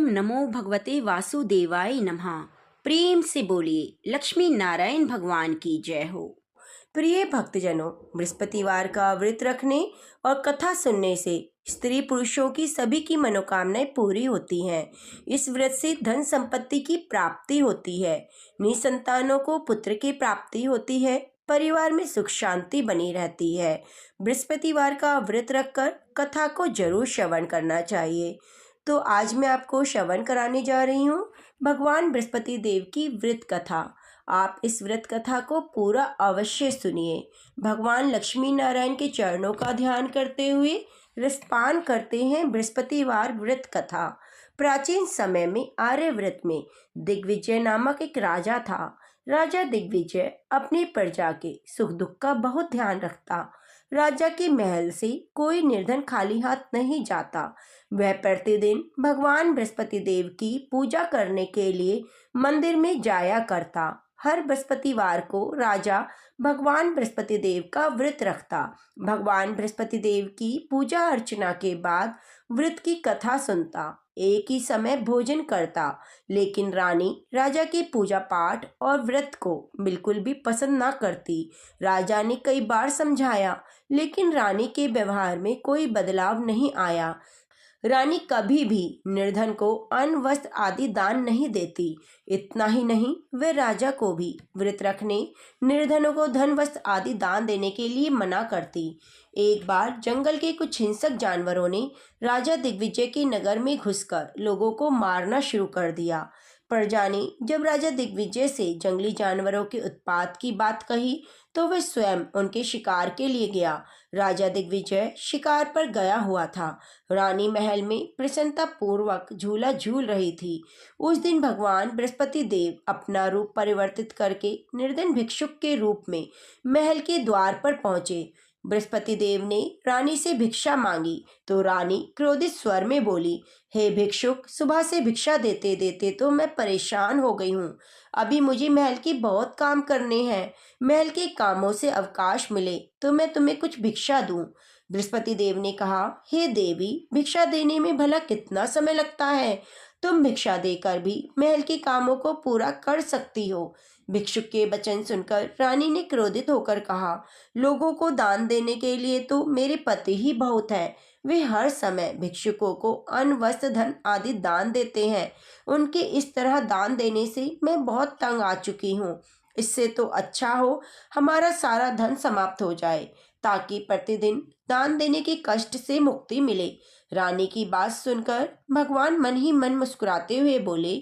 ओम नमो भगवते वासुदेवाय नमः। प्रेम से बोलिए लक्ष्मी नारायण भगवान की जय हो। प्रिय भक्तजनों, बृहस्पतिवार का व्रत रखने और कथा सुनने से स्त्री पुरुषों की सभी की मनोकामनाएं पूरी होती हैं। इस व्रत से धन संपत्ति की प्राप्ति होती है, निसंतानों को पुत्र की प्राप्ति होती है, परिवार में सुख शांति बनी रहती है। बृहस्पतिवार का व्रत रखकर कथा को जरूर श्रवण करना चाहिए। तो आज मैं आपको श्रवण कराने जा रही हूँ भगवान बृहस्पति देव की व्रत कथा। आप इस व्रत कथा को पूरा अवश्य सुनिए। भगवान लक्ष्मी नारायण के चरणों का ध्यान करते हुए रसपान करते हैं बृहस्पतिवार व्रत कथा। प्राचीन समय में आर्यव्रत में दिग्विजय नामक एक राजा था। राजा दिग्विजय अपनी प्रजा के सुख दुख का बहुत ध्यान रखता। राजा के महल से कोई निर्धन खाली हाथ नहीं जाता। वह प्रतिदिन भगवान बृहस्पति देव की पूजा करने के लिए मंदिर में जाया करता। हर बृहस्पतिवार को राजा भगवान बृहस्पति देव का व्रत रखता। भगवान बृहस्पति देव की पूजा अर्चना के बाद व्रत की कथा सुनता। एक ही समय भोजन करता, लेकिन रानी राजा की पूजा पाठ और व्रत को बिल्कुल भी पसंद ना करती। राजा ने कई बार समझाया, लेकिन रानी के व्यवहार में कोई बदलाव नहीं आया। रानी कभी भी निर्धन को अन्न वस्त्र आदि दान नहीं देती। इतना ही नहीं, वह राजा को भी व्रत रखने, निर्धनों को धन वस्त्र आदि दान देने के लिए मना करती। एक बार जंगल के कुछ हिंसक जानवरों ने राजा दिग्विजय के नगर में घुसकर लोगों को मारना शुरू कर दिया। प्रजा ने जब राजा दिग्विजय से जंगली जानवरों के उत्पात की बात कही, तो वह स्वयं उनके शिकार के लिए गया। राजा दिग्विजय शिकार पर गया हुआ था। रानी महल में प्रसन्नता पूर्वक झूला झूल रही थी। उस दिन भगवान बृहस्पति देव अपना रूप परिवर्तित करके निर्धन भिक्षुक के रूप में महल के द्वार पर पहुंचे। बृहस्पति देव ने रानी से भिक्षा मांगी तो रानी क्रोधित स्वर में बोली, हे भिक्षुक, सुबह से भिक्षा देते देते तो मैं परेशान हो गई हूँ। अभी मुझे महल के बहुत काम करने हैं। महल के कामों से अवकाश मिले तो मैं तुम्हें कुछ भिक्षा दूं। बृहस्पति देव ने कहा, हे देवी, भिक्षा देने में भला कितना समय लगता है? तुम भिक्षा देकर भी महल के कामों को पूरा कर सकती हो। भिक्षुक के वचन सुनकर रानी ने क्रोधित होकर कहा, लोगों को दान देने के लिए तो मेरे पति ही बहुत है। वे हर समय भिक्षुकों को अन्न वस्त्र धन आदि दान देते हैं। उनके इस तरह दान देने से मैं बहुत तंग आ चुकी हूँ। इससे तो अच्छा हो हमारा सारा धन समाप्त हो जाए, ताकि प्रतिदिन दान देने के कष्ट से मुक्ति मिले। रानी की बात सुनकर भगवान मन ही मन मुस्कुराते हुए बोले,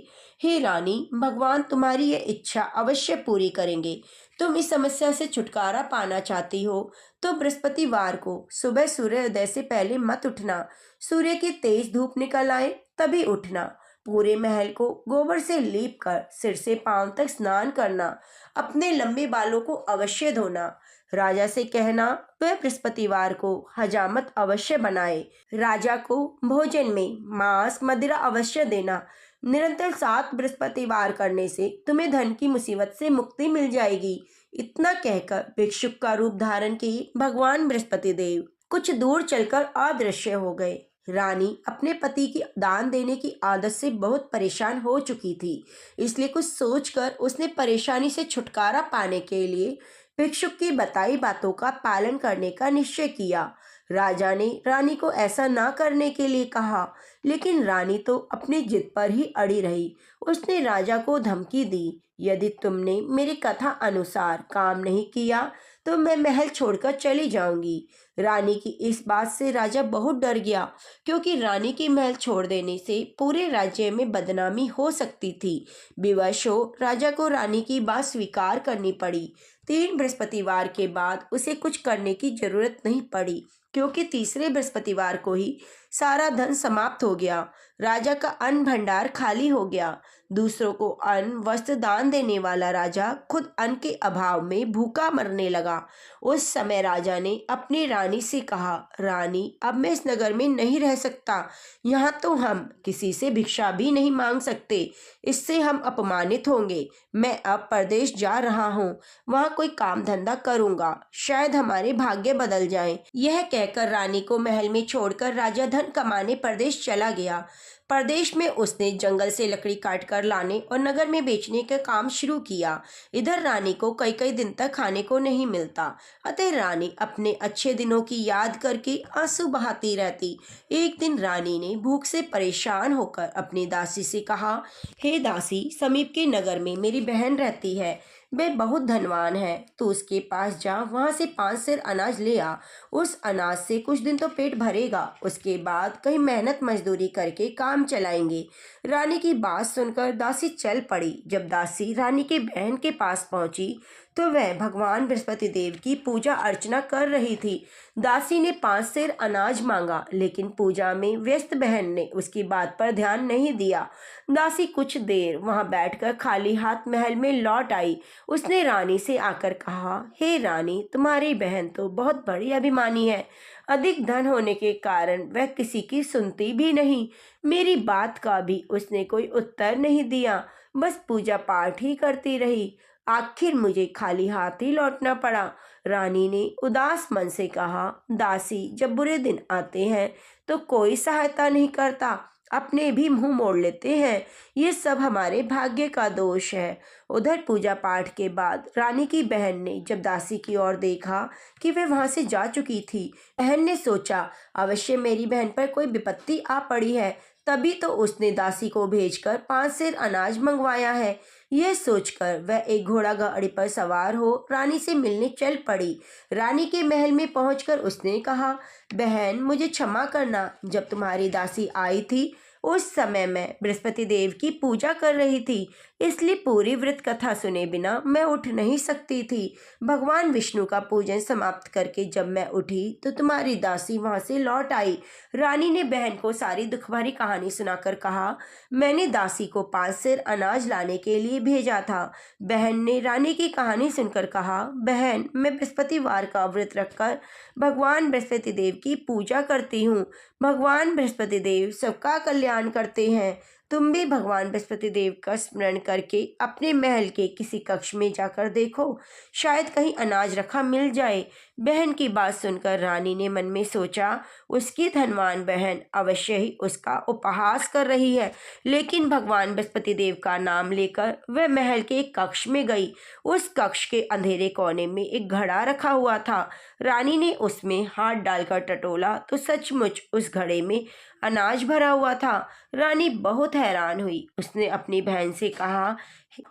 हे रानी, भगवान तुम्हारी ये इच्छा अवश्य पूरी करेंगे। तुम इस समस्या से छुटकारा पाना चाहती हो तो बृहस्पतिवार को सुबह सूर्योदय से पहले मत उठना। सूर्य की तेज धूप निकल आए तभी उठना। पूरे महल को गोबर से लीप कर सिर से पांव तक स्नान करना। अपने लंबे बालों को अवश्य धोना। राजा से कहना वह बृहस्पतिवार को हजामत अवश्य बनाए। राजा को भोजन में मांस मदिरा अवश्य देना। निरंतर 7 बृहस्पतिवार करने से तुम्हें धन की मुसीबत से मुक्ति मिल जाएगी। इतना कहकर भिक्षुक का रूप धारण किए भगवान बृहस्पति देव कुछ दूर चलकर अदृश्य हो गए। रानी अपने पति की दान देने की आदत से बहुत परेशान हो चुकी थी, इसलिए कुछ सोचकर उसने परेशानी से छुटकारा पाने के लिए भिक्षुक की बताई बातों का पालन करने का निश्चय किया। राजा ने रानी को ऐसा ना करने के लिए कहा, लेकिन रानी तो अपनी जिद पर ही अड़ी रही। उसने राजा को धमकी दी, यदि तुमने मेरी कथा अनुसार काम नहीं किया तो मैं महल छोड़कर चली जाऊंगी। रानी की इस बात से राजा बहुत डर गया, क्योंकि रानी की महल छोड़ देने से पूरे राज्य में बदनामी हो सकती थी। विवश हो राजा को रानी की बात स्वीकार करनी पड़ी। 3 बृहस्पतिवार के बाद उसे कुछ करने की जरूरत नहीं पड़ी, क्योंकि तीसरे बृहस्पतिवार को ही सारा धन समाप्त हो गया। राजा का अन्न भंडार खाली हो गया। दूसरों को अन्न वस्त्र दान देने वाला राजा खुद अन्न के अभाव में भूखा मरने लगा। उस समय राजा ने अपनी रानी से कहा, रानी, अब मैं इस नगर में नहीं रह सकता। यहाँ तो हम किसी से भिक्षा भी नहीं मांग सकते, इससे हम अपमानित होंगे। मैं अब परदेश जा रहा हूँ, वहाँ कोई काम धंधा करूँगा, शायद हमारे भाग्य बदल जाएं। यह कहकर रानी को महल में छोड़कर राजा धन धन कमाने प्रदेश चला गया। प्रदेश में उसने जंगल से लकड़ी काटकर लाने और नगर में बेचने का काम शुरू किया। इधर रानी को कई कई दिन तक खाने को नहीं मिलता, अतः रानी अपने अच्छे दिनों की याद करके आंसू बहाती रहती। एक दिन रानी ने भूख से परेशान होकर अपनी दासी से कहा, हे दासी, समीप के नगर में मेरी बहन रहती है, वह बहुत धनवान है। तू उसके पास जा, वहां से 5 सेर अनाज ले आ। उस अनाज से कुछ दिन तो पेट भरेगा, उसके बाद कहीं मेहनत मजदूरी करके काम चलाएंगे। रानी की बात सुनकर दासी चल पड़ी। जब दासी रानी के बहन के पास पहुंची तो वह भगवान बृहस्पति देव की पूजा अर्चना कर रही थी। दासी ने 5 सेर अनाज मांगा, लेकिन पूजा में व्यस्त बहन ने उसकी बात पर ध्यान नहीं दिया। दासी कुछ देर वहां बैठकर खाली हाथ महल में लौट आई। उसने रानी से आकर कहा, हे रानी, तुम्हारी बहन तो बहुत बड़ी अभिमानी है। अधिक धन होने के कारण वह किसी की सुनती भी नहीं। मेरी बात का भी उसने कोई उत्तर नहीं दिया, बस पूजा पाठ ही करती रही। आखिर मुझे खाली हाथ ही लौटना पड़ा। रानी ने उदास मन से कहा, दासी, जब बुरे दिन आते हैं तो कोई सहायता नहीं करता, अपने भी मुंह मोड़ लेते हैं। ये सब हमारे भाग्य का दोष है। उधर पूजा पाठ के बाद रानी की बहन ने जब दासी की ओर देखा कि वह वहां से जा चुकी थी, बहन ने सोचा, अवश्य मेरी बहन पर कोई विपत्ति आ पड़ी है, तभी तो उसने दासी को भेजकर 5 सेर अनाज मंगवाया है। यह सोचकर वह एक घोड़ा गाड़ी पर सवार हो रानी से मिलने चल पड़ी। रानी के महल में पहुंचकर उसने कहा, बहन, मुझे क्षमा करना, जब तुम्हारी दासी आई थी उस समय मैं बृहस्पति देव की पूजा कर रही थी, इसलिए पूरी व्रत कथा सुने बिना मैं उठ नहीं सकती थी। भगवान विष्णु का पूजन समाप्त करके जब मैं उठी तो तुम्हारी दासी वहां से लौट आई। रानी ने बहन को सारी दुख भरी कहानी सुनाकर कहा, मैंने दासी को 5 सेर अनाज लाने के लिए भेजा था। बहन ने रानी की कहानी सुनकर कहा, बहन, मैं बृहस्पतिवार का व्रत रखकर भगवान बृहस्पति देव की पूजा करती हूँ। भगवान बृहस्पति देव सबका कल्याण करते हैं। तुम भी भगवान बृहस्पति देव का स्मरण करके अपने महल के किसी कक्ष में जाकर देखो, शायद कहीं अनाज रखा मिल जाए। बहन की बात सुनकर रानी ने मन में सोचा, उसकी धनवान बहन अवश्य ही उसका उपहास कर रही है। लेकिन भगवान बृहस्पति देव का नाम लेकर वह महल के एक कक्ष में गई। उस कक्ष के अंधेरे कोने में एक घड़ा रखा हुआ था। रानी ने उसमें हाथ डालकर टटोला तो सचमुच उस घड़े में अनाज भरा हुआ था। रानी बहुत हैरान हुई। उसने अपनी बहन से कहा,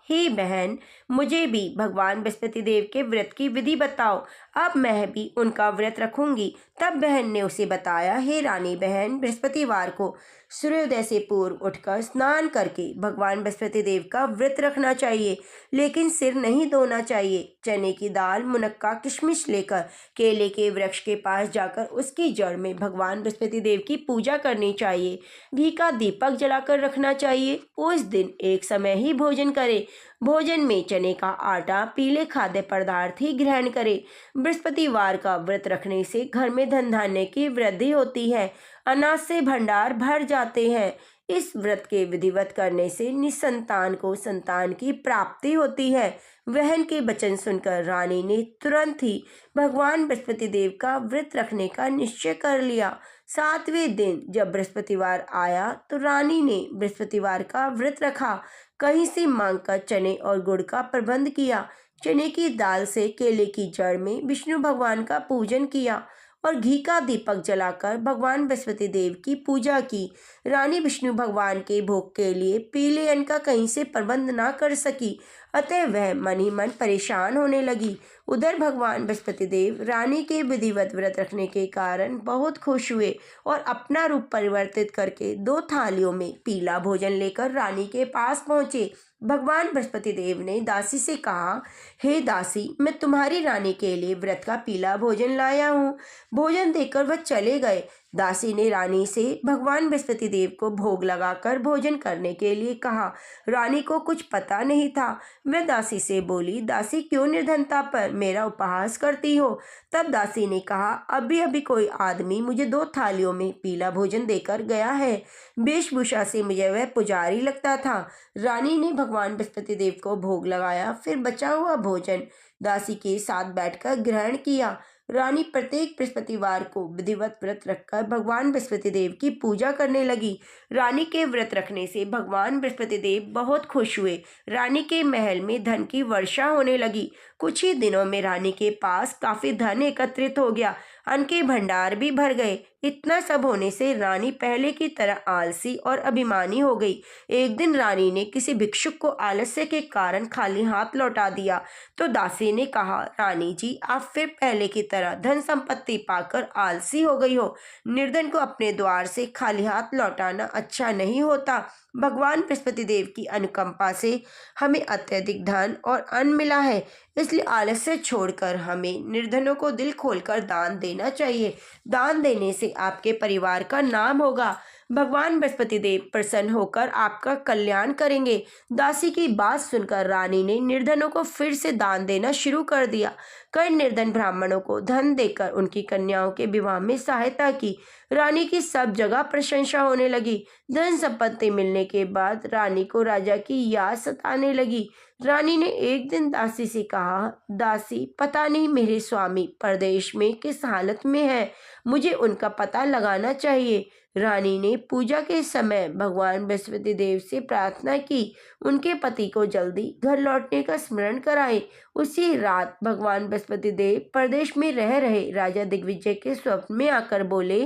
हे बहन, मुझे भी भगवान बृहस्पति देव के व्रत की विधि बताओ, अब मैं भी उनका व्रत रखूंगी। तब बहन ने उसे बताया, हे रानी बहन, बृहस्पतिवार को सूर्योदय से पूर्व उठकर स्नान करके भगवान बृहस्पति देव का व्रत रखना चाहिए, लेकिन सिर नहीं धोना चाहिए। चने की दाल, मुनक्का, किशमिश लेकर केले के वृक्ष के पास जाकर उसकी जड़ में भगवान बृहस्पति देव की पूजा करनी चाहिए। घी का दीपक जलाकर रखना चाहिए। उस दिन एक समय ही भोजन करें। भोजन में चने का आटा, पीले खाद्य पदार्थ ही ग्रहण करें। बृहस्पतिवार का व्रत रखने से घर में धन धान्य की वृद्धि होती है, अनाज से भंडार भर जाते हैं। इस व्रत के विधिवत करने से निसंतान को संतान की प्राप्ति होती है। बहन के वचन सुनकर रानी ने तुरंत ही भगवान बृहस्पति देव का व्रत रखने का निश्चय कर लिया। 7वें दिन जब बृहस्पतिवार आया तो रानी ने बृहस्पतिवार का व्रत रखा। कहीं से मांगकर चने और गुड़ का प्रबंध किया। चने की दाल से केले की जड़ में विष्णु भगवान का पूजन किया और घी का दीपक जलाकर भगवान बृहस्पति देव की पूजा की। रानी विष्णु भगवान के भोग के लिए पीले अन्न का कहीं से प्रबंध ना कर सकी, अतः वह मन ही मन परेशान होने लगी। उधर भगवान बृहस्पति देव रानी के विधिवत व्रत रखने के कारण बहुत खुश हुए और अपना रूप परिवर्तित करके 2 थालियों में पीला भोजन लेकर रानी के पास पहुंचे। भगवान बृहस्पति देव ने दासी से कहा, हे दासी, मैं तुम्हारी रानी के लिए व्रत का पीला भोजन लाया हूँ। भोजन देकर वह चले गए। दासी ने रानी से भगवान बृहस्पति देव को भोग लगाकर भोजन करने के लिए कहा। रानी को कुछ पता नहीं था। वह दासी से बोली, दासी, क्यों निर्धनता पर मेरा उपहास करती हो? तब दासी ने कहा, अभी अभी कोई आदमी मुझे 2 थालियों में पीला भोजन देकर गया है। वेशभूषा से मुझे वह पुजारी लगता था। रानी ने भगवान बृहस्पति देव को भोग लगाया, फिर बचा हुआ भोजन दासी के साथ बैठकर ग्रहण किया। रानी प्रत्येक बृहस्पतिवार को विधिवत व्रत रखकर भगवान बृहस्पति देव की पूजा करने लगी। रानी के व्रत रखने से भगवान बृहस्पति देव बहुत खुश हुए। रानी के महल में धन की वर्षा होने लगी। कुछ ही दिनों में रानी के पास काफी धन एकत्रित हो गया। अन्न के भंडार भी भर गए। इतना सब होने से रानी पहले की तरह आलसी और अभिमानी हो गई। एक दिन रानी ने किसी भिक्षुक को आलस्य के कारण खाली हाथ लौटा दिया तो दासी ने कहा, रानी जी, आप फिर पहले की तरह धन संपत्ति पाकर आलसी हो गई हो। निर्धन को अपने द्वार से खाली हाथ लौटाना अच्छा नहीं होता। भगवान बृहस्पति देव की अनुकंपा से हमें अत्यधिक धन और अन्न मिला है, इसलिए आलस्य छोड़कर हमें निर्धनों को दिल खोलकर दान देना चाहिए। दान देने से आपके परिवार का नाम होगा। भगवान बृहस्पति देव प्रसन्न होकर आपका कल्याण करेंगे। दासी की बात सुनकर रानी ने निर्धनों को फिर से दान देना शुरू कर दिया। कई निर्धन ब्राह्मणों को धन देकर उनकी कन्याओं के विवाह में सहायता की। रानी की सब जगह प्रशंसा होने लगी। धन संपत्ति मिलने के बाद रानी को राजा की याद सताने लगी। रानी ने एक दिन दासी से कहा, दासी, पता नहीं मेरे स्वामी परदेश में किस हालत में है, मुझे उनका पता लगाना चाहिए। रानी ने पूजा के समय भगवान बृहस्पति देव से प्रार्थना की, उनके पति को जल्दी घर लौटने का स्मरण कराए। उसी रात भगवान बृहस्पति देव प्रदेश में रह रहे राजा दिग्विजय के स्वप्न में आकर बोले,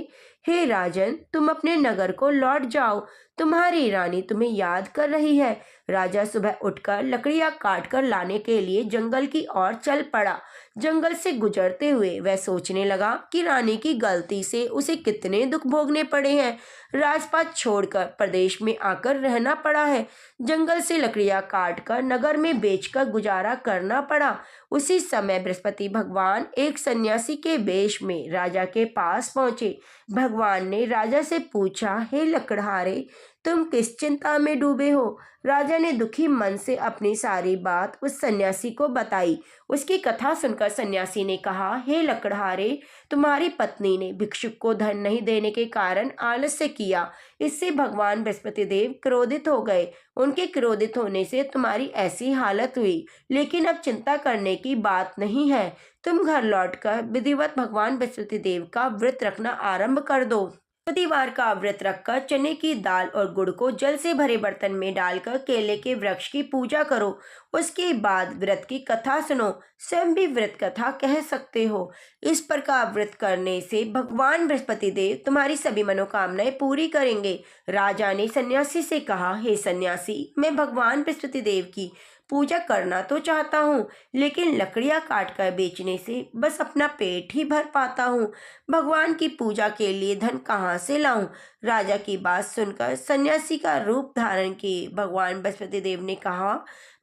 हे राजन, तुम अपने नगर को लौट जाओ, तुम्हारी रानी तुम्हें याद कर रही है। राजा सुबह उठकर लकड़ियां काटकर लाने के लिए जंगल की ओर चल पड़ा। जंगल से गुजरते हुए वह सोचने लगा कि रानी की गलती से उसे कितने दुख भोगने पड़े हैं। राजपाट छोड़कर प्रदेश में आकर रहना पड़ा है। जंगल से लकड़ियां काटकर नगर में बेचकर गुजारा करना पड़ा। उसी समय बृहस्पति भगवान एक सन्यासी के वेश में राजा के पास पहुंचे। भगवान ने राजा से पूछा, हे लकड़हारे, तुम किस चिंता में डूबे हो? राजा ने दुखी मन से अपनी सारी बात उस सन्यासी को बताई। उसकी कथा सुनकर सन्यासी ने कहा, हे लकड़हारे, तुम्हारी पत्नी ने भिक्षुक को धन नहीं देने के कारण आलस्य किया। इससे भगवान बृहस्पति देव क्रोधित हो गए। उनके क्रोधित होने से तुम्हारी ऐसी हालत हुई। लेकिन अब चिंता करने की बात नहीं है। तुम घर लौटकर विधिवत भगवान बृहस्पति देव का व्रत रखना आरंभ कर दो। बृहस्पतिवार का व्रत रखकर चने की दाल और गुड़ को जल से भरे बर्तन में डालकर केले के वृक्ष की पूजा करो। उसके बाद व्रत की कथा सुनो। स्वयं भी व्रत कथा कह सकते हो। इस प्रकार व्रत करने से भगवान बृहस्पति देव तुम्हारी सभी मनोकामनाएं पूरी करेंगे। राजा ने सन्यासी से कहा, हे सन्यासी, मैं भगवान बृहस्पति देव की पूजा करना तो चाहता हूँ, लेकिन लकड़ियाँ काटकर बेचने से बस अपना पेट ही भर पाता हूँ। भगवान की पूजा के लिए धन कहाँ से लाऊं? राजा की बात सुनकर सन्यासी का रूप धारण किए भगवान बृहस्पति देव ने कहा,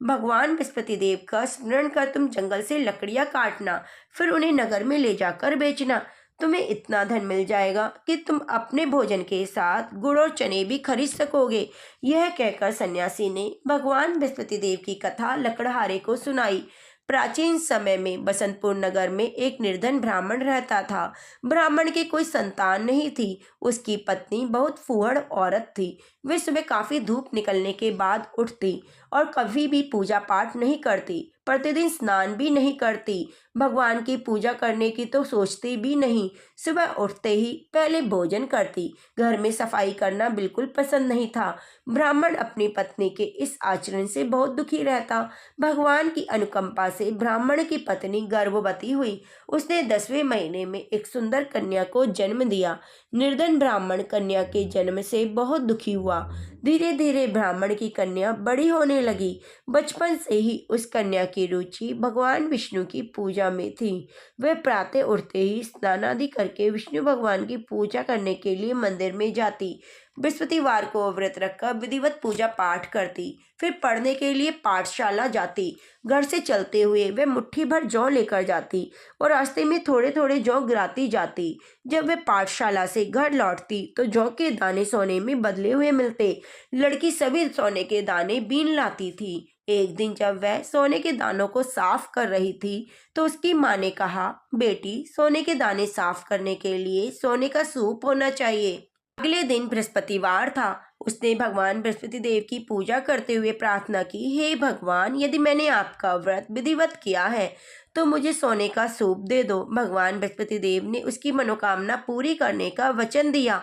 भगवान बृहस्पति देव का स्मरण कर तुम जंगल से लकड़ियाँ काटना, फिर उन्हें नगर में ले जाकर बेचना। तुम्हें इतना धन मिल जाएगा कि तुम अपने भोजन के साथ गुड़ और चने भी खरीद सकोगे। यह कहकर सन्यासी ने भगवान बृहस्पति देव की कथा लकड़हारे को सुनाई। प्राचीन समय में बसंतपुर नगर में एक निर्धन ब्राह्मण रहता था। ब्राह्मण की कोई संतान नहीं थी। उसकी पत्नी बहुत फूहड़ औरत थी। वे सुबह काफी धूप निकलने के बाद उठती और कभी भी पूजा पाठ नहीं करती। प्रतिदिन स्नान भी नहीं करती। भगवान की पूजा करने की तो सोचती भी नहीं। सुबह उठते ही पहले भोजन करती। घर में सफाई करना बिल्कुल पसंद नहीं था। ब्राह्मण अपनी पत्नी के इस आचरण से बहुत दुखी रहता। भगवान की अनुकंपा से ब्राह्मण की पत्नी गर्भवती हुई। उसने 10वें महीने में एक सुंदर कन्या को जन्म दिया। निर्धन ब्राह्मण कन्या के जन्म से बहुत दुखी हुआ। धीरे धीरे ब्राह्मण की कन्या बड़ी होने लगी। बचपन से ही उस कन्या की रुचि भगवान विष्णु की पूजा में थी। वह प्रातः उठते ही स्नान आदि करके विष्णु भगवान की पूजा करने के लिए मंदिर में जाती। बृहस्पतिवार को व्रत रखकर विधिवत पूजा पाठ करती। फिर पढ़ने के लिए पाठशाला जाती। घर से चलते हुए वह मुट्ठी भर जौ लेकर जाती और रास्ते में थोड़े थोड़े जौ गिराती जाती। जब वह पाठशाला से घर लौटती तो जौ के दाने सोने में बदले हुए मिलते। लड़की सभी सोने के दाने बीन लाती थी। एक दिन जब वह सोने के दानों को साफ कर रही थी तो उसकी माँ ने कहा, बेटी, सोने के दाने साफ करने के लिए सोने का सूप होना चाहिए। अगले दिन बृहस्पतिवार था। उसने भगवान बृहस्पति देव की पूजा करते हुए प्रार्थना की, हे भगवान, यदि मैंने आपका व्रत विधिवत किया है तो मुझे सोने का सूप दे दो। भगवान बृहस्पति देव ने उसकी मनोकामना पूरी करने का वचन दिया।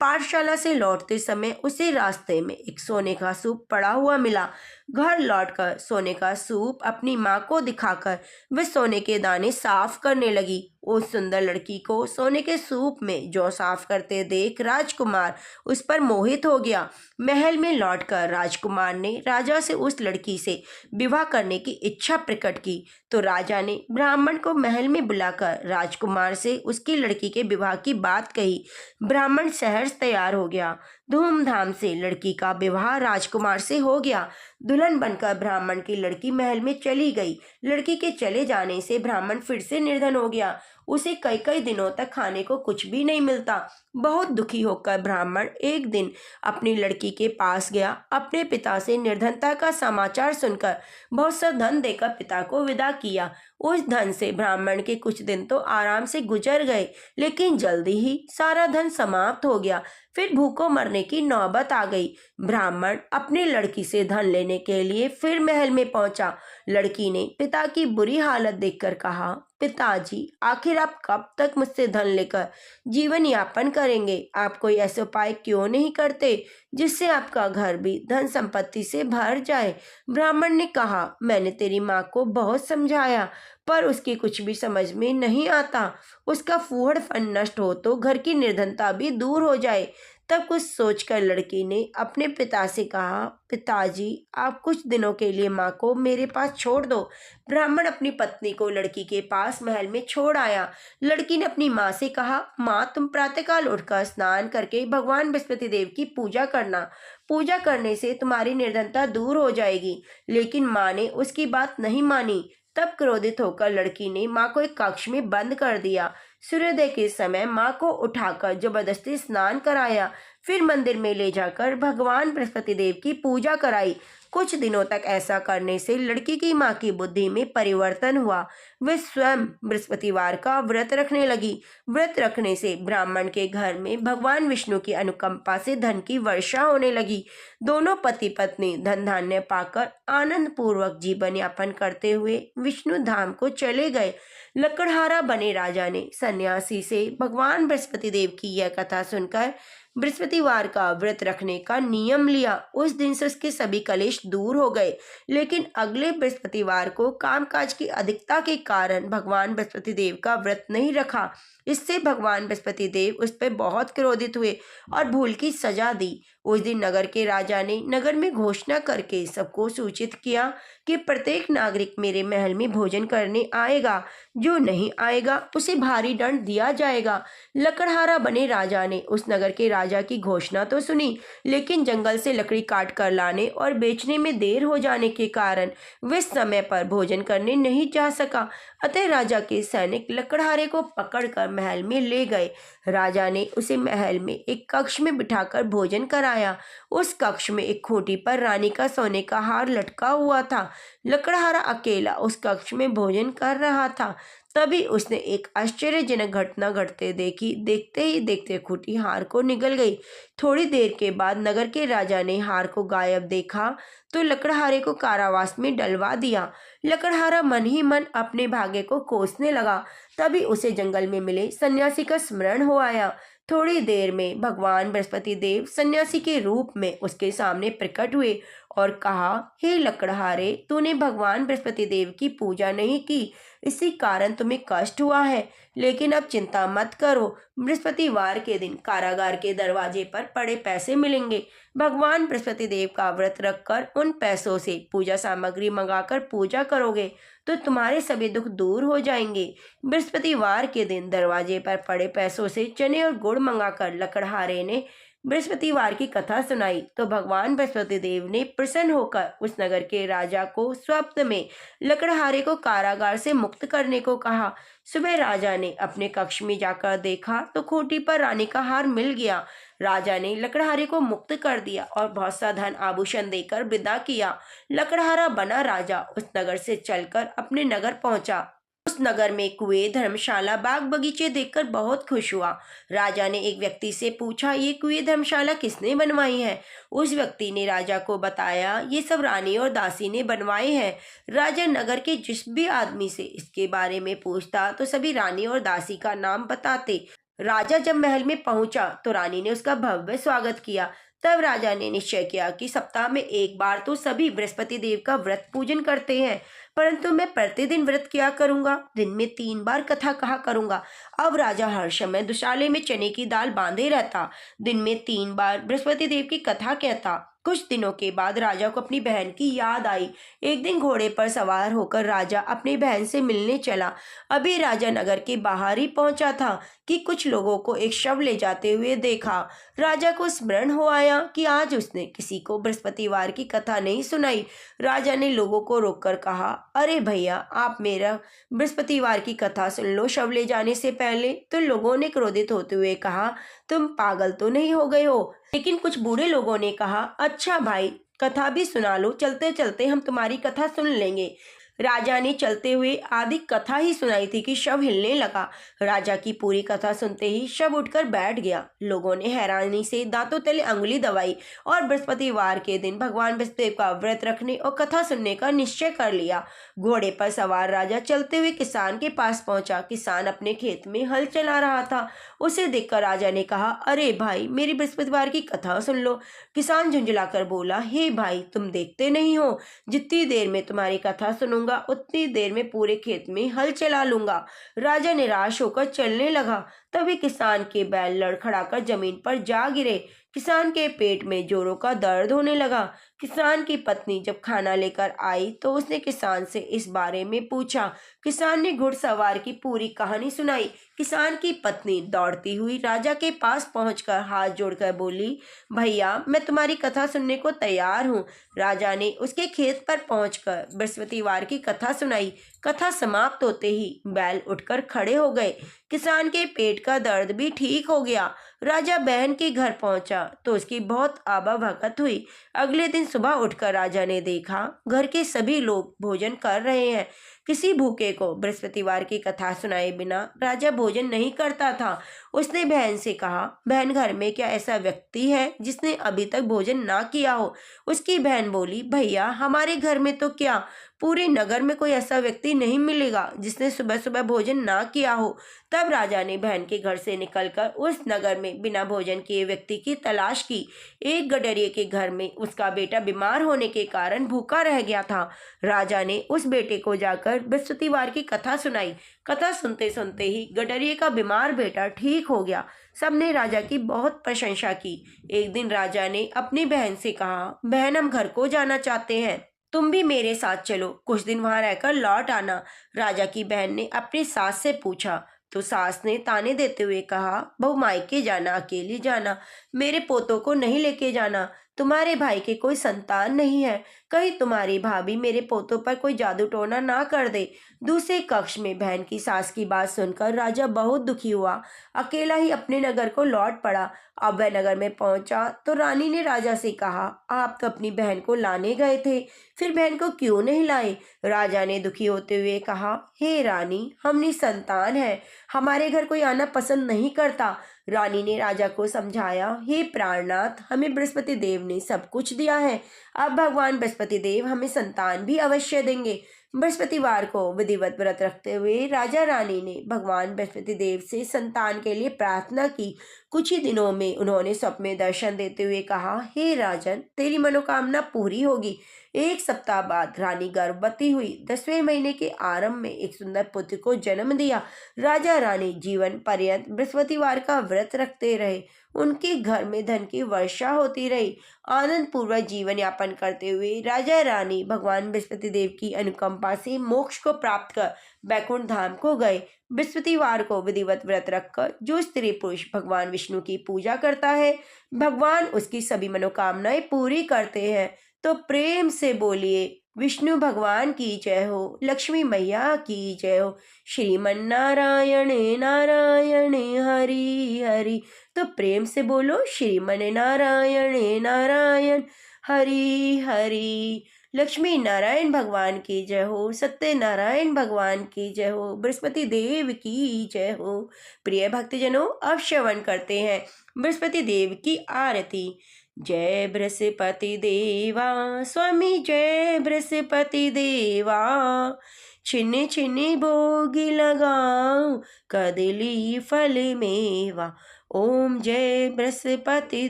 पाठशाला से लौटते समय उसे रास्ते में एक सोने का सूप पड़ा हुआ मिला। घर लौटकर सोने का सूप अपनी माँ को दिखाकर वह सोने के दाने साफ करने लगी। उस सुंदर लड़की को सोने के सूप में जौ साफ करते देख राजकुमार उस पर मोहित हो गया। महल में लौटकर राजकुमार ने राजा से उस लड़की से विवाह करने की इच्छा प्रकट की तो राजा ने ब्राह्मण को महल में बुलाकर राजकुमार से उसकी लड़की के विवाह की बात कही। ब्राह्मण सहर्ष तैयार हो गया। धूमधाम से लड़की का विवाह राजकुमार से हो गया। दुल्हन बनकर ब्राह्मण की लड़की महल में चली गई। लड़की के चले जाने से ब्राह्मण फिर से निर्धन हो गया। उसे कई कई दिनों तक खाने को कुछ भी नहीं मिलता। बहुत दुखी होकर ब्राह्मण एक दिन अपनी लड़की के पास गया। अपने पिता से निर्धनता का समाचार सुनकर बहुत सा धन देकर पिता को विदा किया। उस धन से ब्राह्मण के कुछ दिन तो आराम से गुजर गए, लेकिन जल्दी ही सारा धन समाप्त हो गया। फिर भूखों मरने की नौबत आ गई। ब्राह्मण अपनी लड़की से धन लेने के लिए फिर महल में पहुंचा। लड़की ने पिता की बुरी हालत देखकर कहा, पिताजी, आखिर आप कब तक मुझसे धन लेकर जीवन यापन करेंगे? आप कोई ऐसे उपाय क्यों नहीं करते जिससे आपका घर भी धन संपत्ति से भर जाए? ब्राह्मण ने कहा, मैंने तेरी माँ को बहुत समझाया पर उसकी कुछ भी समझ में नहीं आता। उसका फूहड़पन नष्ट हो तो घर की निर्धनता भी दूर हो जाए। तब कुछ सोचकर लड़की ने अपने पिता से कहा, पिताजी, आप कुछ दिनों के लिए माँ को मेरे पास छोड़ दो। ब्राह्मण अपनी पत्नी को लड़की के पास महल में छोड़ आया। लड़की ने अपनी माँ से कहा, माँ, तुम प्रातःकाल उठकर स्नान करके भगवान बृहस्पति देव की पूजा करना। पूजा करने से तुम्हारी निर्धनता दूर हो जाएगी। लेकिन माँ ने उसकी बात नहीं मानी। तब क्रोधित होकर लड़की ने माँ को एक कक्ष में बंद कर दिया। सूर्योदय के समय माँ को उठाकर जबरदस्ती स्नान कराया। फिर मंदिर में ले जाकर भगवान बृहस्पति देव की पूजा कराई। कुछ दिनों तक ऐसा करने से लड़की की माँ की बुद्धि में परिवर्तन हुआ। वे स्वयं बृहस्पतिवार का व्रत रखने लगी। व्रत रखने से ब्राह्मण के घर में भगवान विष्णु की अनुकंपा से धन की वर्षा होने लगी। दोनों पति पत्नी धन धान्य पाकर आनंद पूर्वक जीवन यापन करते हुए विष्णु धाम को चले गए। लकड़हारा बने राजा ने सन्यासी से भगवान बृहस्पति देव की यह कथा सुनकर बृहस्पतिवार का व्रत रखने का नियम लिया। उस दिन से उसके सभी कलेश दूर हो गए। लेकिन अगले बृहस्पतिवार को कामकाज की अधिकता के कारण भगवान बृहस्पति देव का व्रत नहीं रखा। इससे भगवान बृहस्पति देव उस पर बहुत क्रोधित हुए और भूल की सजा दी। उस दिन नगर के राजा ने नगर में घोषणा करके सबको सूचित किया कि प्रत्येक नागरिक मेरे महल में भोजन करने आएगा। जो नहीं आएगा उसे भारी दंड दिया जाएगा। लकड़हारा बने राजा ने उस नगर के राजा की घोषणा तो सुनी, लेकिन जंगल से लकड़ी काट कर लाने और बेचने में देर हो जाने के कारण वे समय पर भोजन करने नहीं जा सका। अतः राजा के सैनिक लकड़हारे को पकड़कर महल में ले गए। राजा ने उसे महल में एक कक्ष में बिठाकर भोजन कराया। उस कक्ष में एक खूंटी पर रानी का सोने का हार लटका हुआ था। लकड़हारा अकेला उस कक्ष में भोजन कर रहा था। तभी उसने एक आश्चर्यजनक घटना घटते देखी। देखते ही देखते खूंटी हार को निगल गई। थोड़ी देर के बाद नगर के राजा ने हार को गायब देखा तो लकड़हारे को कारावास में डलवा दिया। लकड़हारा मन ही मन अपने भाग्य को कोसने लगा। तभी उसे जंगल में मिले सन्यासी का स्मरण हो आया। थोड़ी देर में भगवान बृहस्पति देव सन्यासी के रूप में उसके सामने प्रकट हुए और कहा, हे लकड़हारे, तूने भगवान बृहस्पति देव की पूजा नहीं की, इसी कारण तुम्हें कष्ट हुआ है। लेकिन अब चिंता मत करो, बृहस्पतिवार के दिन कारागार के दरवाजे पर पड़े पैसे मिलेंगे। भगवान बृहस्पति देव का व्रत रखकर उन पैसों से पूजा सामग्री मंगाकर पूजा करोगे तो तुम्हारे सभी दुख दूर हो जाएंगे। बृहस्पतिवार के दिन दरवाजे पर पड़े पैसों से चने और गुड़ मंगाकर लकड़हारे ने बृहस्पतिवार की कथा सुनाई तो भगवान बृहस्पति देव ने प्रसन्न होकर उस नगर के राजा को स्वप्न में लकड़हारे को कारागार से मुक्त करने को कहा। सुबह राजा ने अपने कक्ष में जाकर देखा तो खूंटी पर रानी का हार मिल गया। राजा ने लकड़हारे को मुक्त कर दिया और बहुत सा धन आभूषण देकर विदा किया। लकड़हारा बना राजा उस नगर से चलकर अपने नगर पहुंचा। उस उस नगर में कुएं, धर्मशाला, बाग बगीचे देखकर बहुत खुश हुआ। राजा ने एक व्यक्ति से पूछा, ये कुएं, धर्मशाला किसने बनवाई है? उस व्यक्ति ने राजा को बताया, ये सब रानी और दासी ने बनवाए हैं। राजा नगर के जिस भी आदमी से इसके बारे में पूछता तो सभी रानी और दासी का नाम बताते। राजा जब महल में पहुंचा तो रानी ने उसका भव्य स्वागत किया। तब राजा ने निश्चय किया कि सप्ताह में एक बार तो सभी बृहस्पति देव का व्रत पूजन करते हैं, परंतु मैं प्रतिदिन व्रत किया करूंगा, दिन में 3 बार कथा कहा करूंगा। अब राजा हर समय दुशाले में चने की दाल बांधे रहता, दिन में 3 बार बृहस्पति देव की कथा कहता। कुछ दिनों के बाद राजा को अपनी बहन की याद आई। एक दिन घोड़े पर सवार होकर राजा अपनी बहन से मिलने चला। अभी राजा नगर के बाहर ही पहुंचा था कि कुछ लोगों को एक शव ले जाते हुए देखा। राजा को स्मरण हो आया कि आज उसने किसी को बृहस्पतिवार की कथा नहीं सुनाई। राजा ने लोगों को रोककर कहा, अरे भैया, आप मेरा बृहस्पतिवार की कथा सुन लो शव ले जाने से पहले। तो लोगों ने क्रोधित होते हुए कहा, तुम पागल तो नहीं हो गए हो? लेकिन कुछ बूढ़े लोगों ने कहा, अच्छा भाई, कथा भी सुना लो, चलते चलते हम तुम्हारी कथा सुन लेंगे। राजा ने चलते हुए आधी कथा ही सुनाई थी कि शव हिलने लगा। राजा की पूरी कथा सुनते ही शव उठकर बैठ गया। लोगों ने हैरानी से दांतों तले अंगुली दबाई और बृहस्पतिवार के दिन भगवान बृहस्पति का व्रत रखने और कथा सुनने का निश्चय कर लिया। घोड़े पर सवार राजा चलते हुए किसान के पास पहुंचा। किसान अपने खेत में हल चला रहा था। उसे देखकर राजा ने कहा, अरे भाई, मेरी बृहस्पतिवार की कथा सुन लो। किसान झुंझलाकर बोला, हे भाई, तुम देखते नहीं हो, जितनी देर में तुम्हारी कथा सुनूंगा उतनी देर में पूरे खेत में हल चला लूंगा। राजा निराश होकर चलने लगा। तभी किसान के बैल लड़खड़ाकर जमीन पर जा गिरे। किसान के पेट में जोरों का दर्द होने लगा। किसान की पत्नी जब खाना लेकर आई तो उसने किसान से इस बारे में पूछा। किसान ने घुड़सवार की पूरी कहानी सुनाई। किसान की पत्नी दौड़ती हुई राजा के पास पहुंचकर हाथ जोड़कर बोली, भैया, मैं तुम्हारी कथा सुनने को तैयार हूँ। राजा ने उसके खेत पर पहुंचकर बृहस्पतिवार की कथा सुनाई। कथा समाप्त होते ही बैल उठकर खड़े हो गए। किसान के पेट का दर्द भी ठीक हो गया। राजा बहन के घर पहुंचा तो उसकी बहुत आबा भगत हुई। अगले दिन सुबह उठकर राजा ने देखा घर के सभी लोग भोजन कर रहे हैं। किसी भूखे को बृहस्पतिवार की कथा सुनाए बिना राजा भोजन नहीं करता था। उसने बहन से कहा, बहन, घर में क्या ऐसा व्यक्ति है जिसने अभी तक भोजन ना किया हो? उसकी बहन बोली, भैया, हमारे घर में तो क्या, पूरे नगर में कोई ऐसा व्यक्ति नहीं मिलेगा जिसने सुबह सुबह भोजन ना किया हो। तब राजा ने बहन के घर से निकलकर उस नगर में बिना भोजन किए व्यक्ति की तलाश की। एक गडरिये के घर में उसका बेटा बीमार होने के कारण भूखा रह गया था। राजा ने उस बेटे को जाकर बृहस्पतिवार की कथा सुनाई। कथा सुनते सुनते ही गडरिये का बीमार बेटा ठीक हो गया। सबने राजा की बहुत प्रशंसा की। एक दिन राजा ने अपनी बहन से कहा, बहन, हम घर को जाना चाहते हैं, तुम भी मेरे साथ चलो, कुछ दिन वहां रहकर लौट आना। राजा की बहन ने अपनी सास से पूछा तो सास ने ताने देते हुए कहा, बहू, मायके जाना, अकेली जाना, मेरे पोतों को नहीं लेके जाना। तुम्हारे भाई के कोई संतान नहीं है, कहीं तुम्हारी भाभी मेरे पोतों पर कोई जादू टोना ना कर दे। दूसरे कक्ष में बहन की सास की बात सुनकर राजा बहुत दुखी हुआ। अकेला ही अपने नगर को लौट पड़ा। अब वह नगर में पहुंचा तो रानी ने राजा से कहा, आप तो अपनी बहन को लाने गए थे, फिर बहन को क्यों नहीं लाए? राजा ने दुखी होते हुए कहा, हे रानी, हम निसंतान हैं, हमारे घर कोई आना पसंद नहीं करता। रानी ने राजा को समझाया, हे प्राणनाथ, हमें बृहस्पति देव ने सब कुछ दिया है, अब भगवान बृहस्पति देव हमें संतान भी अवश्य देंगे। बृहस्पतिवार को विधिवत व्रत रखते हुए राजा रानी ने भगवान बृहस्पति देव से संतान के लिए प्रार्थना की। कुछ ही दिनों में उन्होंने स्वप्न में दर्शन देते हुए कहा, हे राजन, तेरी मनोकामना पूरी होगी। एक सप्ताह बाद रानी गर्भवती हुई। 10वें महीने के आरंभ में एक सुंदर पुत्र को जन्म दिया। राजा रानी जीवन पर्यंत बृहस्पतिवार का व्रत रखते रहे। उनके घर में धन की वर्षा होती रही। आनंद पूर्वक जीवन यापन करते हुए राजा रानी भगवान बृहस्पति देव की अनुकंपा से मोक्ष को प्राप्त कर बैकुंठ धाम को गए। बृहस्पतिवार को विधिवत व्रत रखकर जो स्त्री पुरुष भगवान विष्णु की पूजा करता है, भगवान उसकी सभी मनोकामनाएं पूरी करते हैं। तो प्रेम से बोलिए, विष्णु भगवान की जय हो, लक्ष्मी मैया की जय हो, श्रीमन नारायण नारायण हरि हरि। तो प्रेम से बोलो, श्रीमन नारायण नारायण हरि हरि। लक्ष्मी नारायण भगवान की जय हो, सत्यनारायण भगवान की जय हो, बृहस्पति देव की जय हो। प्रिय भक्तजनों, अब श्रवण करते हैं बृहस्पति देव की आरती। जय बृहस्पति देवा स्वामी, जय बृहस्पति देवा, छिन्न छिन्न भोग लगाऊं कदली फल मेवा। ओम जय बृहस्पति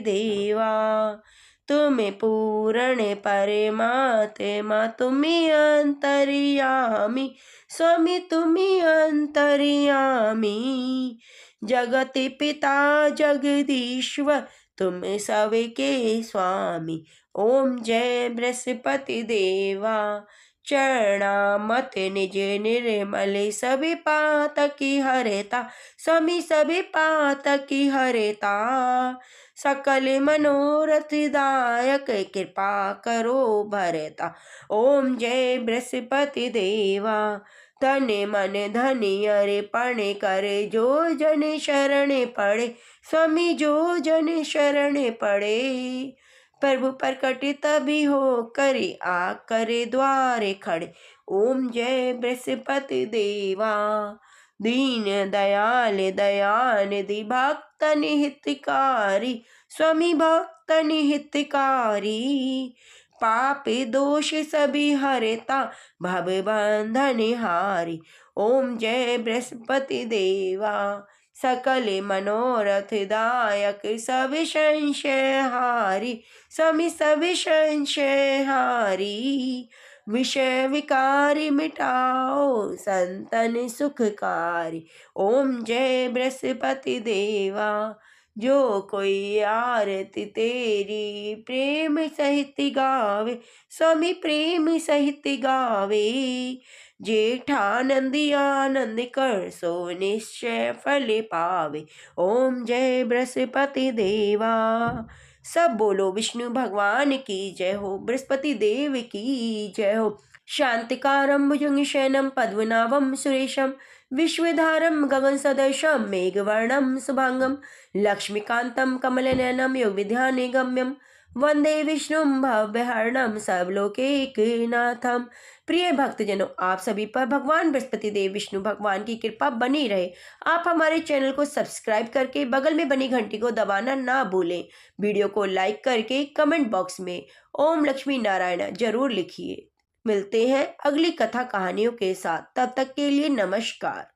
देवा। तुम्हें पूर्ण परमात्मा, तुम्हें अंतर्यामी स्वामी, तुम्हें अंतर्यामी। जगत पिता जगदीश्वर, तुम सबके स्वामी। ओम जय बृहस्पति देवा। चरणामत निज निर्मल, सभी पातकी हरता स्वामी, सभी पातकी हरता। सकल मनोरथ दायक, कृपा करो भरता। ओम जय बृहस्पति देवा। तन मन धन अर्पण करे, जो जन शरण पड़े स्वामी, जो जन शरण पड़े। प्रभु प्रकट तभी हो करे, आ करे द्वारे खड़े। ओम जय बृहस्पति देवा। दीन दयाल दयानिधि, भक्तन हितकारी स्वामी, भक्तन हितकारी। पाप दोष सभी हरता, भव बंधन हारी। ओम जय बृहस्पति देवा। सकल मनोरथ दायक, सब संशय हारी स्वामी, सब संशय हारी। विषय विकारी मिटाओ, संतन सुखकारी। ओम जय बृहस्पति देवा। जो कोई आरती तेरी प्रेम सहित गावे स्वामी, प्रेम सहित गावे। जेठानंदी आनंद कर, सो निश्चय फल पावे। ओम जय बृहस्पति देवा। सब बोलो विष्णु भगवान की जय हो, बृहस्पति देव की जय हो। शांतिकारं भुजंगशयनं पद्मनाभं सुरेशं, विश्वधारं गगन सदृशं मेघवर्णं शुभांगं, लक्ष्मीकान्तं कमलनयनं योगविद्यानिगम्यं, वंदे विष्णुं भवभयहरणं सर्वलोकैकनाथं। प्रिय भक्तजनों, आप सभी पर भगवान बृहस्पति देव विष्णु भगवान की कृपा बनी रहे। आप हमारे चैनल को सब्सक्राइब करके बगल में बनी घंटी को दबाना ना भूलें। वीडियो को लाइक करके कमेंट बॉक्स में ओम लक्ष्मी नारायण जरूर लिखिए। मिलते हैं अगली कथा कहानियों के साथ, तब तक के लिए नमस्कार।